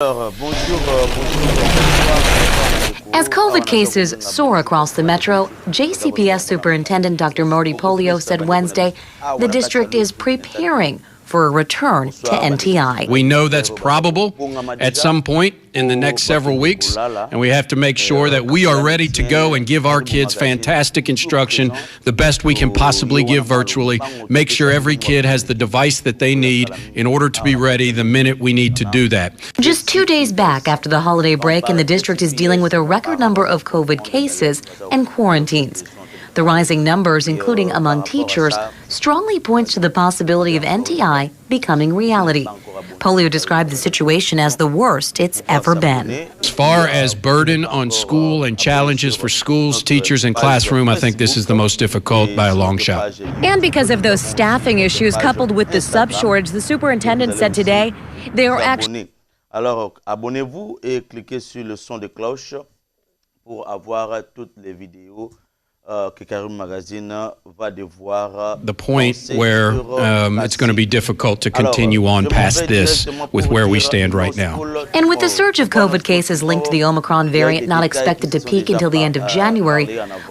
As COVID cases soar across the metro, JCPS Superintendent Dr. Morty Polio said Wednesday the district is preparing for a return to NTI. We know that's probable at some point in the next several weeks, and we have to make sure that we are ready to go and give our kids fantastic instruction, the best we can possibly give virtually, make sure every kid has the device that they need in order to be ready the minute we need to do that. Just 2 days back after the holiday break, and the district is dealing with a record number of COVID cases and quarantines. The rising numbers, including among teachers, strongly points to the possibility of NTI becoming reality. Polio described the situation as the worst it's ever been. As far as burden on school and challenges for schools, teachers, and classroom, I think this is the most difficult by a long shot. And because of those staffing issues coupled with the sub shortage, the superintendent said today they are actually... Alors, abonnez-vous et cliquez sur le son de cloche pour avoir toutes les vidéos que KARIBU Magazine va devoir. The point where it's going to be difficult to continue on past this with where we stand right now. And with the surge of COVID cases linked to the Omicron variant not expected to peak until the end of January,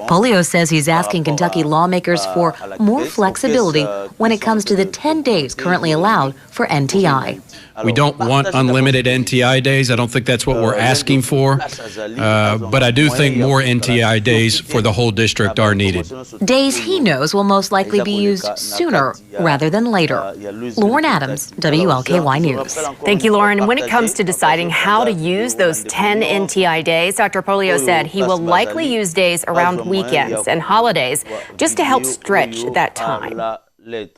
Polio says he's asking Kentucky lawmakers for more flexibility when it comes to the 10 days currently allowed for NTI. We don't want unlimited NTI days. I don't think that's what we're asking for. But I do think more NTI days for the whole district are needed. Days he knows will most likely be used sooner rather than later. Lauren Adams, WLKY News. Thank you, Lauren. When it comes to deciding how to use those 10 NTI days, Dr. Polio said he will likely use days around weekends and holidays just to help stretch that time. This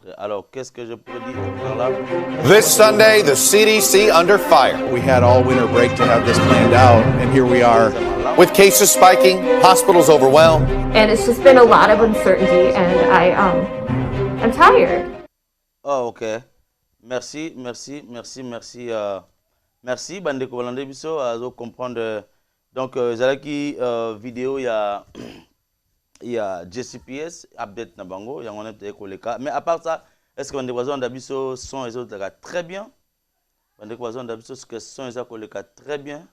Sunday, the CDC under fire. We had all winter break to have this planned out, and here we are. With cases spiking, hospitals overwhelmed. And it's just been a lot of uncertainty, and I'm tired. Oh, okay. Merci. Merci, bandeko balande biso azo comprendre. Donc, zalaki vidéo il y a Jcps update na bango yango na peut koleka, mais à part ça, est-ce que bandeko bazonda biso son et autres très bien? Bandeko bazonda biso que son et koleka très bien.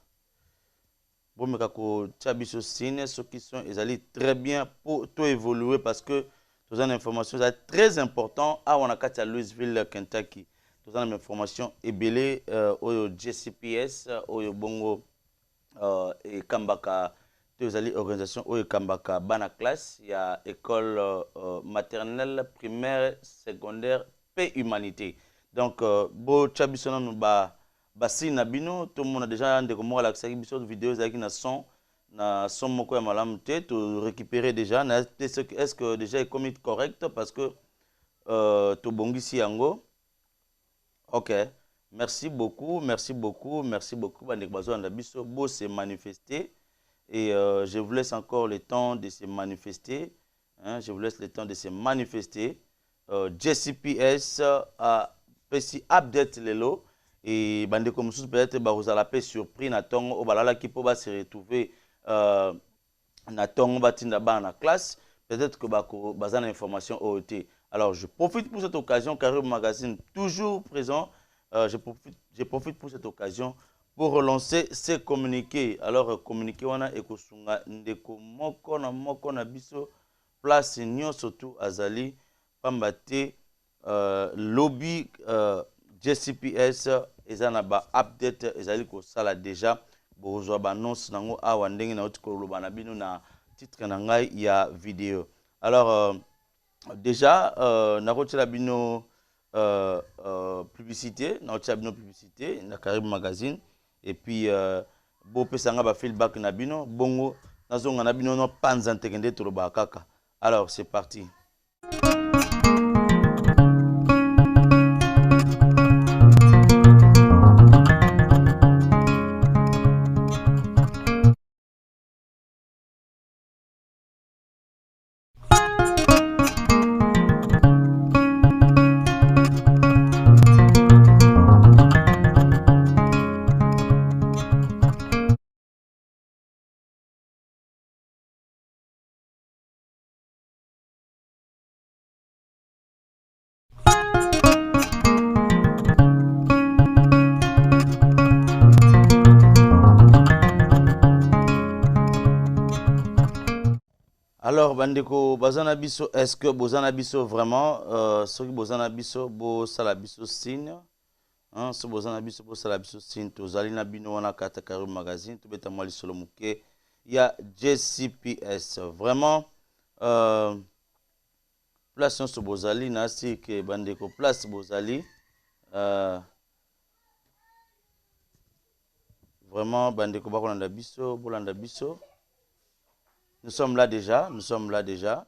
Bon meka ko chabiso sine ceux qui sont ezali très bien pour tout évoluer parce que tous en information c'est très important à wanakati à Louisville, Kentucky. Tous en information ebele au Jcps au bongo et kambaka deux organisation au kambaka bana classe il y a école maternelle primaire secondaire paix humanité donc bo chabisona no ba basi na bino tout le monde a déjà ndeko mo la biso vidéo zaki na son moko ya malamu te to récupérer déjà est-ce que déjà est commis correct parce que to bongisi yango. OK, merci beaucoup bandeko bazonda biso bo se manifester. Et je vous laisse encore le temps de se manifester. Hein, je vous laisse le temps de se manifester. JCPS a petit update lelo. Et bande comme ça peut-être vous allez être surpris na tongo obalala qui peut se retrouver na tongo batinda ba na classe. Peut-être que bazana information OT. Alors je profite pour cette occasion KARIBU Magazine toujours présent. Je profite pour cette occasion pour relancer ces communiqués. Alors, communiqué wana ekosunga ndeko moko na biso place nyon surtout azali pambate lobby JCPS ezana ba update ezali ko sala déjà bozwa ba annonce nango awa ndenge na otikoloba na bino na titre na ngai ya vidéo. Alors déjà na kotela bino publicité na publicité na KARIBU Magazine. Et puis, bo pesanga ba feedback na bino, bongo, nazonga na bino no panza ntekende toloba kaka. Alors, c'est parti. Alors, bandeko, bazana biso, est-ce que bozana biso vraiment, ce que bozana biso, bo sala biso signe, hein, ce bozana biso, bo sala biso signe, tozali na bino wana kata KARIBU magazine, to beta mwali solo muke, il y a Jcps, vraiment, place sur bozali, nasi que bandeko, place bozali, vraiment, bandeko, bakolanda biso, bolanda biso. Nous sommes là déjà, nous sommes là déjà.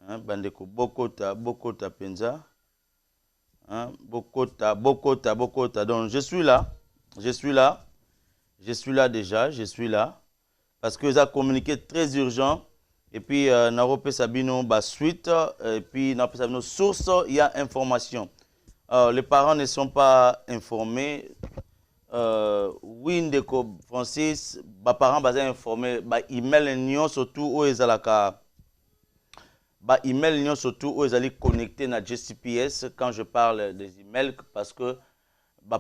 Hein, bandeko, bokota penza. Hein, bokota. Donc, je suis là déjà, je suis là. Parce que ça a communiqué très urgent. Et puis, Narope Sabino, suite. Et puis, Narope Sabino, source, il y a information. Les parents ne sont pas informés. Oui, Ndeko Francis, les parents sont informés. Email, surtout, où ils ont email surtout où ils allaient connecter na Jcps quand je parle des emails parce que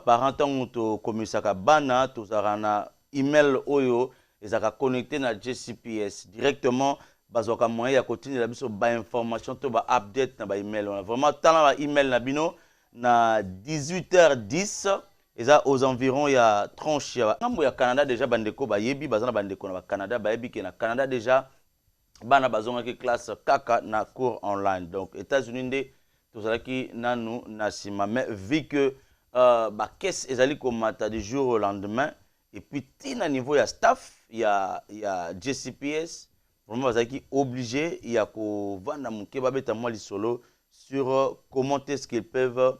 parents ont communiqué bana tous arana email oyo ils ont connecté na Jcps directement bazoka moyen ya continuer la biso ba information to ba update na ba email vraiment tant na email na bino na 18h10 Et ça, aux environs, il y a tranche. Il y a Canada déjà, bandeko, yebi, bazana bandeko, na Canada, yebi, qui na Canada déjà, bana bazonga qui classe kaka na cours online. Donc, États-Unis, tout ça qui na nous nasima. Mais vu que caisse ezali komata du jour au lendemain, et puis tina niveau il y a staff, il y a Jcps, vraiment bazaki obligé, il y a ko vanda muke babeta moi li solo sur comment est-ce qu'ils peuvent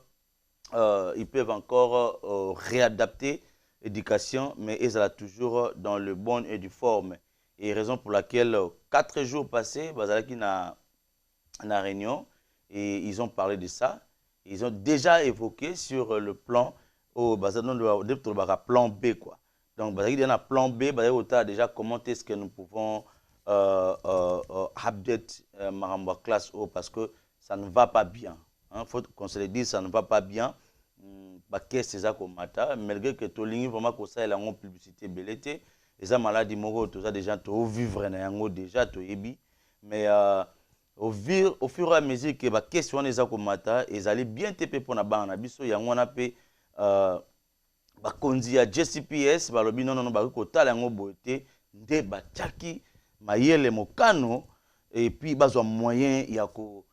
encore réadapter l'éducation, mais ils sont toujours dans le bon et du forme. Et raison pour laquelle 4 jours passés, bazalaki na réunion et ils ont parlé de ça. Ils ont déjà évoqué sur le plan au plan B quoi. Donc bazalaki dans le plan B, bazalaki déjà comment est-ce que nous pouvons update maramba classe O parce que ça ne va pas bien. Il faut qu'on se le dise, ça ne va pas bien. Qu'est-ce que c'est comme matin, malgré que tout le monde vraiment que ça, il y a une publicité belleté. Et ça, maladie, tout ça, déjà, tu vivre déjà, tu yebi. Mais au fur et à mesure que qu'est-ce qu'on est comme matin, ils allaient bien te pour na banana biso, il y a un appel kondi ya Jcps, balobi non ko tala yango boité, nde bachaki mayele mokano et puis bazwa moyen ya ko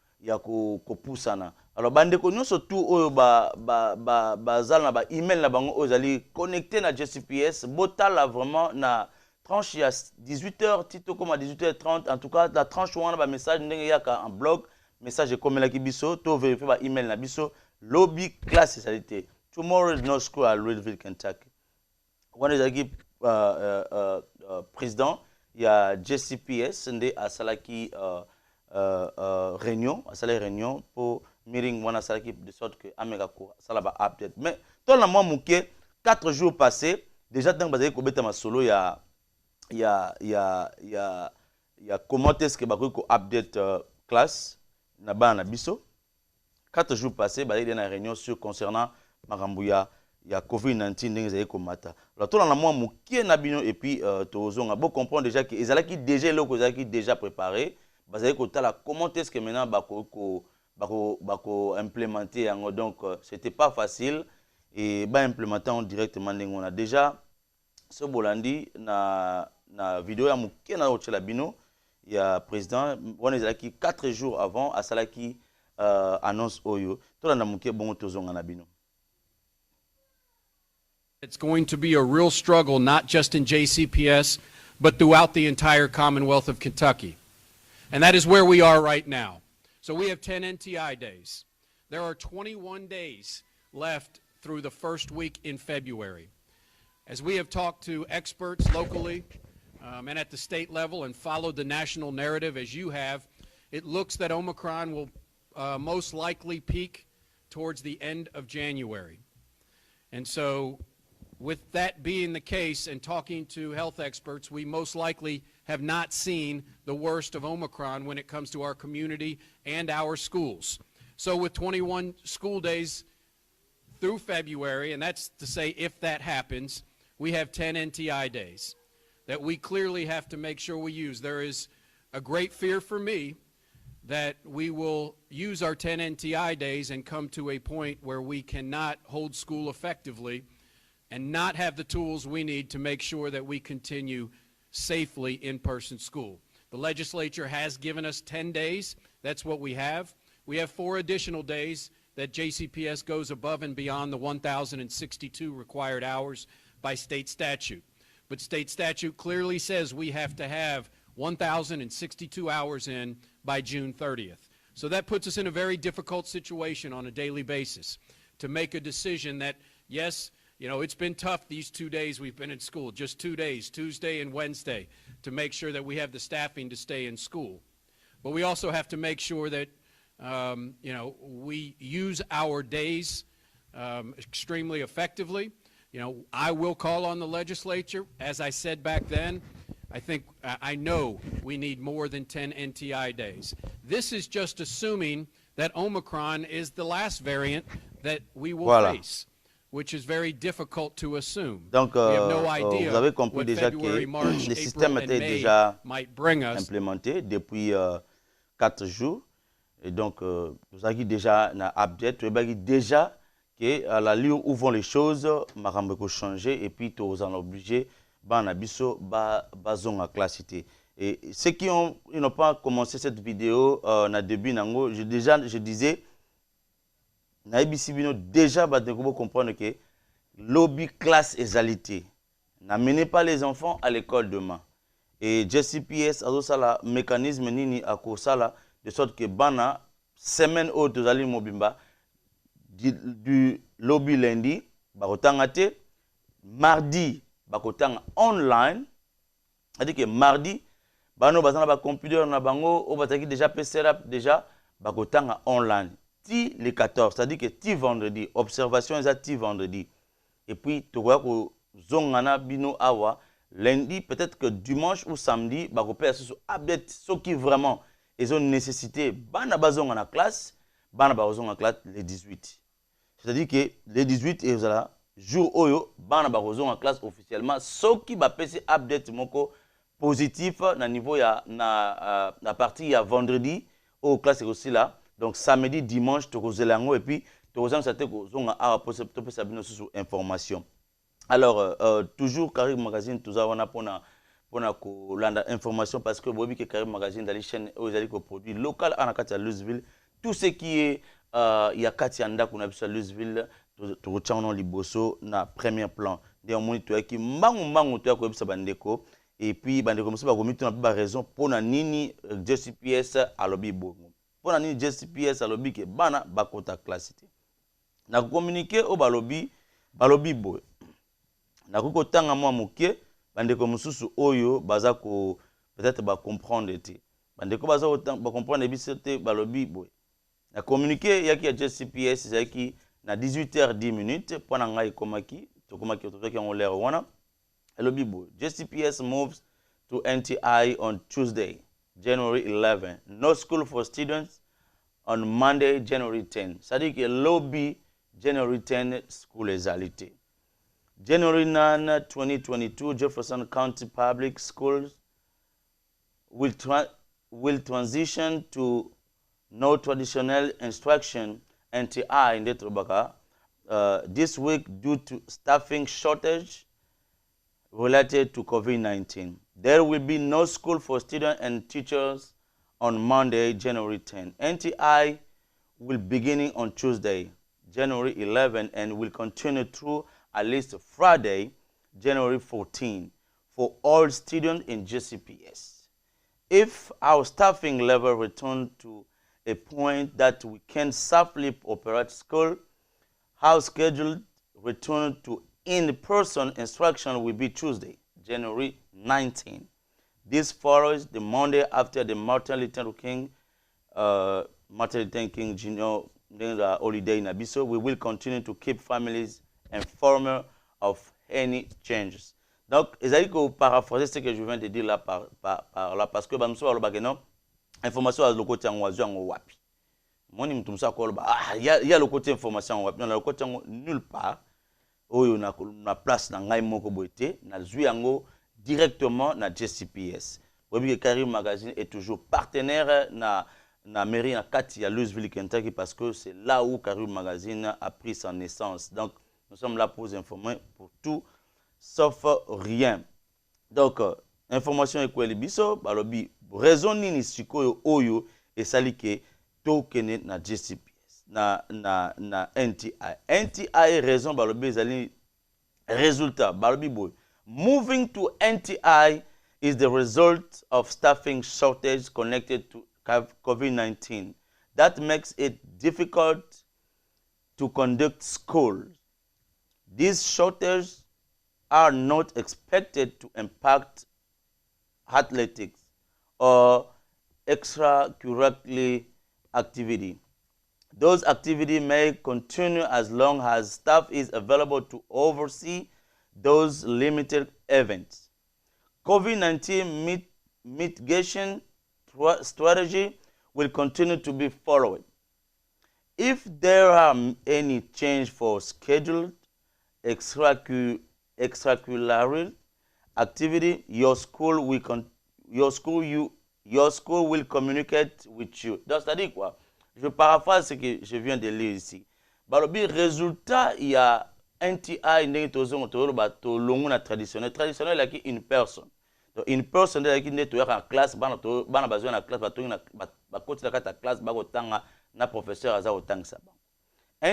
poussana. Alors bandeko nyonso tout oyo bazala na ba email na bango ozali connecté na Jcps botala vraiment na tranche ya 18h tito comme à 18h30 en tout cas la tranche wana ba message ndenge yaka en blog message ekomela ki biso to vérifier ba email na biso lobby class socialité tomorrow is no school at Louisville, Kentucky. Wana ezaki président ya Jcps nde asalaki réunion pour meeting wana salaki de sorte que ameka ko salaba update mais dans la mois mouké 4 jours passés déjà tant bazali ko beta masolo ya comment est-ce que bako ko update classe na bana biso 4 jours passés bazali dans la réunion sur concernant makambo ya COVID-19 ndenge zali ko mata alors dans la mois mouké na bino et puis tozonga bon comprendre déjà que ezalaki déjà loko ezalaki déjà préparé bazali ko tala comment est-ce que maintenant bako implémenter yango donc c'était pas facile et implémenter directement on a déjà ce bolandi na vidéo ya muke na otela bino ya président on ezalaki 4 jours avant à salaki annonce oyo to na muke bongo tozonga na bino. It's going to be a real struggle not just in JCPS but throughout the entire Commonwealth of Kentucky. And that is where we are right now. So we have 10 NTI days. There are 21 days left through the first week in February. As we have talked to experts locally and at the state level and followed the national narrative as you have, it looks that Omicron will most likely peak towards the end of January. And so with that being the case and talking to health experts, we most likely have not seen the worst of Omicron when it comes to our community and our schools. So with 21 school days through February, and that's to say if that happens, we have 10 NTI days that we clearly have to make sure we use. There is a great fear for me that we will use our 10 NTI days and come to a point where we cannot hold school effectively and not have the tools we need to make sure that we continue safely in-person school. The legislature has given us 10 days. That's what we have. We have 4 additional days that JCPS goes above and beyond the 1,062 required hours by state statute. But state statute clearly says we have to have 1,062 hours in by June 30th. So that puts us in a very difficult situation on a daily basis to make a decision that, yes, you know, it's been tough these 2 days we've been in school, just 2 days, Tuesday and Wednesday, to make sure that we have the staffing to stay in school. But we also have to make sure that, you know, we use our days extremely effectively. You know, I will call on the legislature. As I said back then, I know we need more than 10 NTI days. This is just assuming that Omicron is the last variant that we will face, which is very difficult to assume. Donc, we have no idea vous avez compris what déjà February, que March, le April, système and était May déjà might bring us. implémenté depuis 4 jours. Et donc, vous avez déjà un update, vous avez déjà que à la lieu où vont les choses, makambo ko changer et puis tous en obligé bana biso bazonga classe. Et ceux qui n'ont pas commencé cette vidéo na début nango, je disais na ibisibino déjà badeko comprendre que lobby classe égalité. N'amenez pas les enfants à l'école demain. Et Jcps a aussi le mécanisme nini à kosala de sorte que bana semaine haute zali mobimba du lobby lundi bakotanga te, mardi bakotanga online, c'est-à-dire que mardi bano bazana ba computer na bango o bataki déjà PCR déjà bakotanga online ti le 14, c'est-à-dire que ti vendredi observation est ti vendredi et puis tokoya ko zongana bino awa lundi, peut-être que dimanche ou samedi bakopé sur update ce qui vraiment ils ont nécessité bana bazonga na classe bana bazonga classe les 18. C'est-à-dire que les 18 et voilà jour oyo bana bazonga classe officiellement ce qui va passer update moko positif na niveau ya na partie ya vendredi au classe aussi là. Donc samedi dimanche tokozelango et puis tokozanga ça te kozonga a poser sabino sous information. Alors toujours KARIBU magazine tout ça on a pour kolanda information parce que bobi que KARIBU magazine dans les chaînes aux ali ko produit local en akati à Louisville tout ce qui est ya kati anda kuna bisa Louisville to changno liboso na premier plan de moni to ki mbangu to ko bisa bandeko et puis bandeko muso ba komiti na ba raison pona nini Jcps alobi bongo pona nini Jcps alobi ke bana bakota classité na communiquer au balobi boy na kukotanga mwa muke bandeko mususu oyo baza ko peut-être ba comprendre te bandeko baza ba comprendre bisote balobi boy na communiquer yaki ya Jcps yaki na 18h10 pona ngai komaki tokomaki totoki en l'air wana elobi boy Jcps moves to NTI on Tuesday January 11 no school for students on Monday January 10 c'est-à-dire que lobby January 10 school égalité. January 9, 2022, Jefferson County Public Schools will transition to no traditional instruction NTI in Detrobaka this week due to staffing shortage related to COVID-19. There will be no school for students and teachers on Monday, January 10. NTI will begin on Tuesday, January 11, and will continue through at least Friday, January 14, for all students in Jcps. If our staffing level returns to a point that we can safely operate school, our scheduled return to in-person instruction will be Tuesday, January 19. This follows the Monday after the Martin Luther King Jr. holiday in Abisso. We will continue to keep families informed of any changes. Donc, ils ont paraphrasé ce que je viens de dire là par là parce que bamso aloba que non information à le côté en wazu en wapi. Moni mtumsa ko aloba il y a le côté information en wapi. Non, le côté nulle part. Oyo na place na ngai moko boité na zui yango directement na Jcps. Webi que KARIBU magazine est toujours partenaire na mairie na kati ya Louisville Kentucky parce que c'est là où KARIBU magazine a pris sa naissance. Donc nous sommes là pour vous informer pour tout sauf rien. Donc information ekweli biso balobi raison nini sikoyo oyo esali ke tokene na Jcps na NTI raison balobi ezali résultat balobi boy moving to NTI is the result of staffing shortage connected to COVID-19 that makes it difficult to conduct schools. These shortages are not expected to impact athletics or extracurricular activity. Those activities may continue as long as staff is available to oversee those limited events. COVID-19 mitigation strategy will continue to be followed. If there are any change for scheduled extracurricular activity, your school will communicate with you. Donc, c'est-à-dire quoi? Je paraphrase ce que je viens de lire ici. balobi résultat il y a NTI ndenge tozongo to longo na traditionnel la ki une personne. Donc une personne la ki ndé to en classe bana besoin na classe batongi na ba koti la kata classe ba kotanga na professeur aza otangisa ba.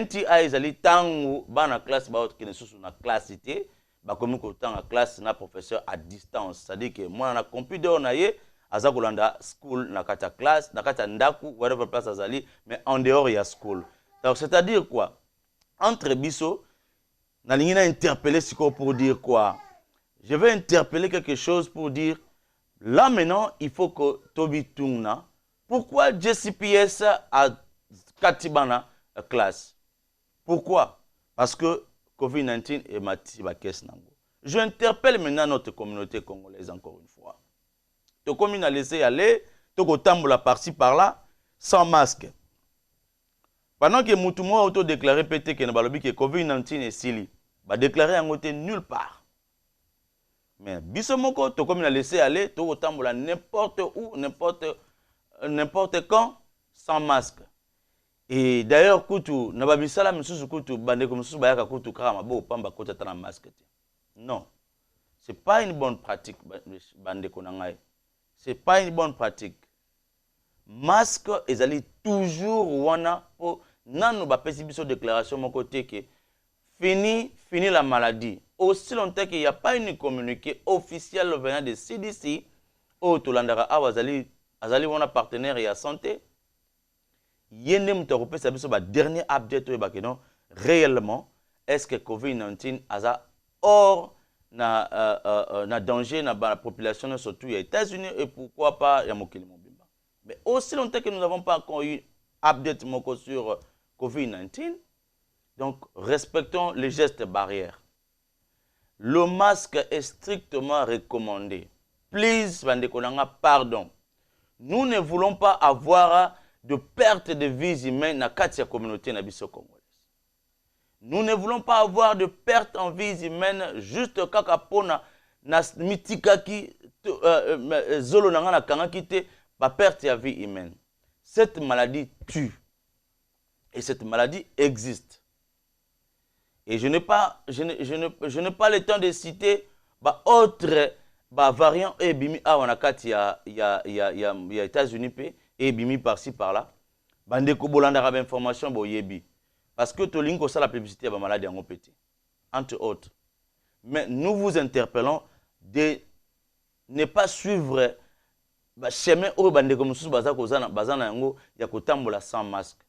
NTI ezali tangu bana classe ba okene susu na classe ité ba komi kotanga classe na professeur à distance. C'est-à-dire que moi na computer na ye aza kolanda school na kata classe na kata ndaku whatever place azali mais en dehors il y a school. Donc c'est-à-dire quoi? Entre biso na lingina interpeller siko pour dire quoi? Je vais interpeller quelque chose pour dire là maintenant il faut que Tobi Tungna pourquoi Jcps a katibana classe? Pourquoi? Parce que COVID-19 est mati ba caisse nango. Je interpelle maintenant notre communauté congolaise encore une fois. To commune a laissé aller, to kotambola par-ci par-là sans masque. Pendant que Moutouma a auto-déclaré pété que Nabalobi que COVID-19 est sili, va déclarer en côté nulle part. Mais Bissomoko, to commune a laissé aller, to kotambola n'importe où, n'importe quand, sans masque. Et d'ailleurs, Koutou, Nababisala, Moussou Koutou, Bandeko Moussou Bayaka Koutou Krama, Bo Pamba Kota Tana masque. Non. Ce n'est pas une bonne pratique, Bandeko Nangaï. Ce n'est pas une bonne pratique. Masque, ils allaient toujours wana pour nano ba pesibiso déclaration mon côté que fini la maladie. Aussi longtemps qu'il n'y a pas une communiqué officiel venant de CDC ou Tolandara azali wana partenaire et à santé. Yende mutorope sabiso ba dernier update ba que non réellement est-ce que COVID-19 aza hors na danger na la population surtout aux États-Unis et pourquoi pas ya mokili mobimba. Mais aussi longtemps que nous n'avons pas encore eu update moko sur COVID-19, donc respectons les gestes barrières. Le masque est strictement recommandé. Please, Vandekolanga, pardon. Nous ne voulons pas avoir de perte de vies humaines dans la communauté nabiso congolaise. Nous ne voulons pas avoir de perte en vies humaines juste kakapona na mitikaki zolo nanga na kanga kite ba perte de vie humaine. Cette maladie tue. Et cette maladie existe. Et je n'ai pas le temps de citer autre variant ebimi awanakati ya États-Unis et ebimi par-ci par-là. Bandeko bolanda raba information boyebi. Parce que tolingo ça la publicité ba maladie en pété. Entre autres. Mais nous vous interpellons de ne pas suivre chemin au bandeko mususu bazana yango ya kotambola sans masque.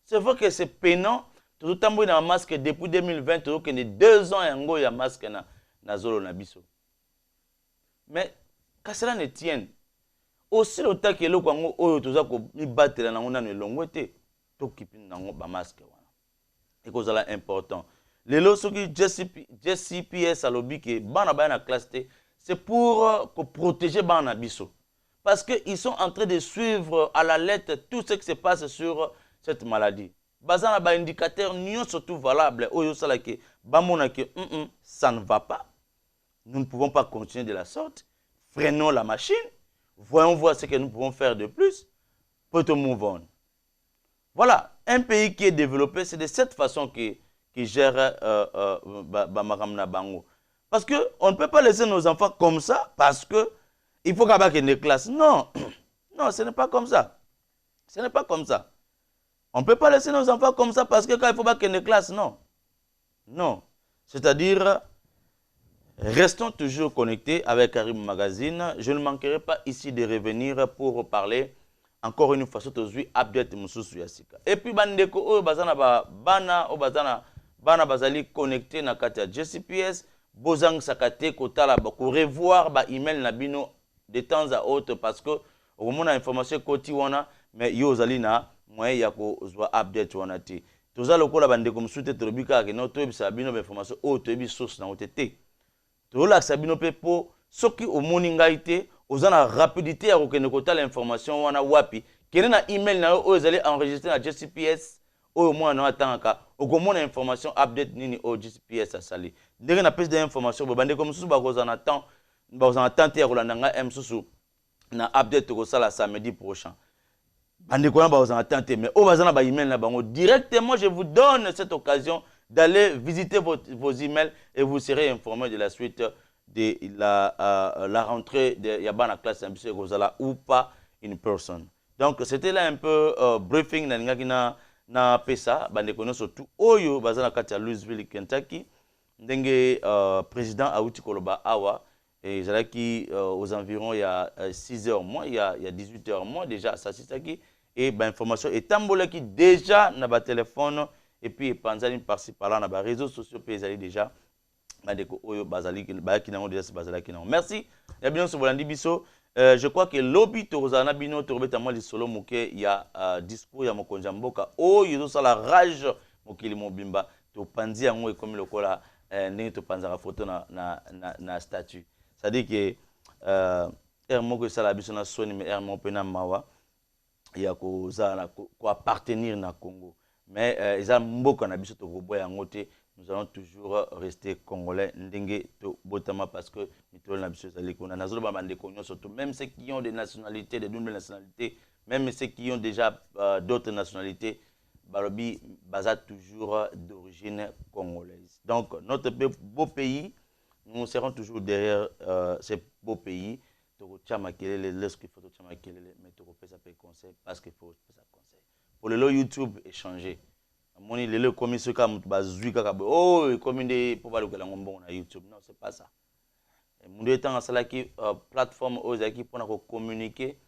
C'est vrai que c'est peinant. Tout le monde a un masque depuis 2020, tout le 2 ans yango ya masque na zolo na biso. Mais quand cela ne tienne, aussi le temps que le kwango oyo toza ko mi batela na ngona ne longwete to kipin nango ba masque wana. Et cause là important. Les lots qui Jcps a lobby que bana ba na classe T, c'est pour protéger bana biso. Parce que ils sont en train de suivre à la lettre tout ce qui se passe sur cette maladie. Bazana ba indicateur nyon surtout valable oyo sala ke bamona ke ça ne va pas. Nous ne pouvons pas continuer de la sorte. Freinons la machine. Voyons voir ce que nous pouvons faire de plus. Peut-on move on. Voilà, un pays qui est développé, c'est de cette façon qui gère Maramna Bango. Parce qu'on ne peut pas laisser nos enfants comme ça parce que il faut qu'il y ait des classes. Non, non, ce n'est pas comme ça. Ce n'est pas comme ça. On ne peut pas laisser nos enfants comme ça parce que quand il faut qu'il y ait des classes, non. Non. C'est-à-dire, restons toujours connectés avec KARIBU Magazine. Je ne manquerai pas ici de revenir pour parler encore une fois sur update mususu yasika. Et puis bandeko o bazana bana o bazana bana bazali connecté na kati ya Jcps bozang sakate kotala ba ko revoir ba email na bino de temps à autre parce que au moment information koti wana mais yo zali na moyen ya ko zwa update wana ti. Toza lokola bandeko musute trobika ke no to ebisa bino ba information o to ebi source na otete. To la sabino pepo soki o moninga ite ozana rapidité ya kokende kotala information wana wapi kene na email na yo ezali enregistrer na Jcps o mwana na atangaka okomona information update nini o Jcps asali ndenge na pese de information bande comme susu bakozana temps bazana tenter ya kolanda nga msusu na update ko sala samedi prochain mais directement, je vous donne cette occasion d'aller visiter vos emails et vous serez informé de la suite de la rentrée de Yabana classe ou pas in person. Donc, c'était là un peu briefing na PESA, surtout Oyo, Bazana Katia, Louisville, Kentucky. Ndenge président Aouti Koloba Awa, et qui aux environs il y a 6 heures moins, il y a 18 heures moins déjà, ça c'est ça qui. Et l'information est tambolé qui déjà na ba téléphone et puis panzali par-ci par-là na ba réseaux sociaux paysanni déjà madeko oyo bazali ba ki nango déjà bazali ki nango. Merci. Ya bien sur Bolandi Biso. Je crois que lobby tozana bino tobeta moi li solo moké il y a discours ya mokonja mboka oyo so la rage mokili mobimba to panzi yango comme le kola ndenge to panzaka photo na statut. Ça dit que moko sala biso na soni mais mo pena mawa ya ko za ko appartenir na Congo mais eza mboka na biso to boya yango te. Nous allons toujours rester congolais ndenge to botama parce que mitolo na biso zali kona nazolo ba bande konyo surtout même ceux qui ont des nationalités des doubles nationalités même ceux qui ont déjà d'autres nationalités balobi baza toujours d'origine congolaise. Donc notre beau pays, nous serons toujours derrière ce beau pays. Lorsqu'il faut mais ça peut conseil parce qu'il faut ça conseil. Pour le YouTube échanger. Moni lelo comme ce cas bazui kaka oh comme des pour pas le ngombo na YouTube. Non, c'est pas ça. Mon étant ça là qui plateforme aux équipes pour communiquer,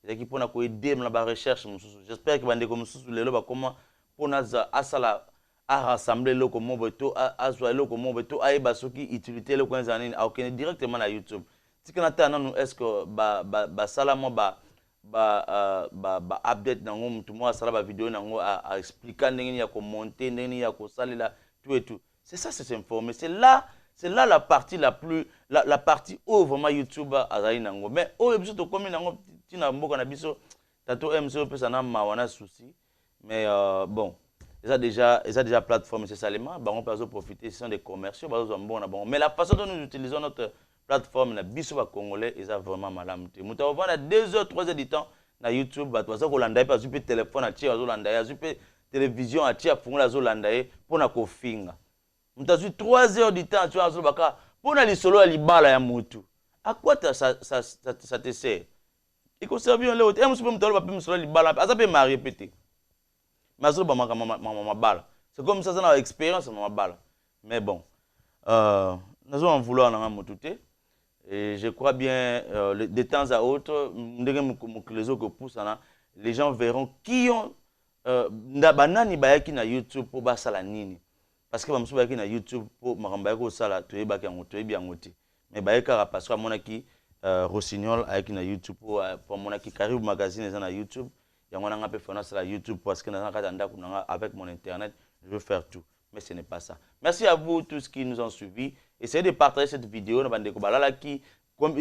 les équipes pour aider dans la recherche. J'espère que bande comme sous lelo ba comment pour naza asala à rassembler le comme beto à zoyer le comme beto à basoki utilité le coin zanine à aucun directement na YouTube. Si qu'on attend nous est-ce que ba salamo ba update nango mutu moi sala ba vidéo nango à expliquer ndenge ya ko monter ndenge ya ko salela tout et tout. C'est ça, c'est s'informer. C'est là la partie la plus la partie où vraiment YouTube azali nango. Mais oh biso to komi nango tina mboka na biso tato MCO pesa na mawana souci. Mais bon, ils ont déjà plateforme c'est seulement on peut profiter, ce sont des commerciaux bon. Mais la façon dont nous utilisons notre plateforme na biso ba congolais ils ont vraiment malamté. Muta vendre 2 h 3 h du temps na YouTube ba to ko landa pa zupe téléphone a tia zo landa ya zupe télévision a tia fungola zo landa pour na ko finga. Muta zu 3 h du temps tu zo baka pour na lisolo ya libala ya mutu. À quoi ça te sert? Il faut servir le autre. Musu pe mutalo ba pe musolo libala asa pe ma répéter. Mazo ba ma bala. C'est comme ça na expérience ma bala. Mais bon nous allons vouloir na mututé. Et je crois bien, de temps à autre, les gens verront qui ont banani bayaki na YouTube pour basala nini. Parce que bamsu bayaki na YouTube pour makambayako sala toyebaki yango toyebi yango te. Mais bayaka parce que monaki Rossignol ayaki na YouTube pour monaki KARIBU magazine eza na YouTube. Yango na ngape fona sala YouTube parce que na kata ndako na avec mon internet, je veux faire tout. Mais ce n'est pas ça. Merci à vous tous qui nous ont suivis. Essayez de partager cette vidéo. Comme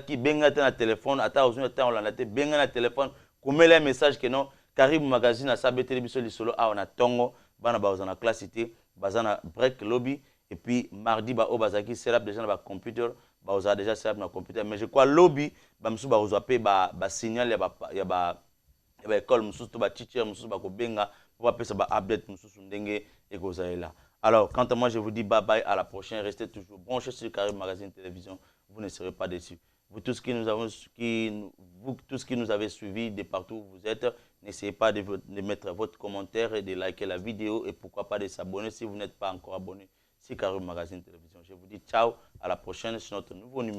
qui benga na téléphone, ata ozuna ta on l'a benga na téléphone, comme un message que non, KARIBU magazine a sabé télévision li solo a on a tongo, bana ba ozana classité, bazana break lobby et puis mardi ba obazaki setup déjà na computer, ba oza déjà setup na computer mais je crois lobby ba msu ba ozape ba signal ya ba école msusu to ba teacher msusu ba ko benga pour appeler ça ba update msusu ndenge et gozaela. Alors, quant à moi, je vous dis bye bye, à la prochaine. Restez toujours branchés sur KARIBU Magazine Télévision. Vous ne serez pas déçus. Vous tous qui nous avez suivis de partout où vous êtes, n'essayez pas de mettre votre commentaire et de liker la vidéo et pourquoi pas de s'abonner si vous n'êtes pas encore abonné sur KARIBU Magazine Télévision. Je vous dis ciao, à la prochaine sur notre nouveau numéro.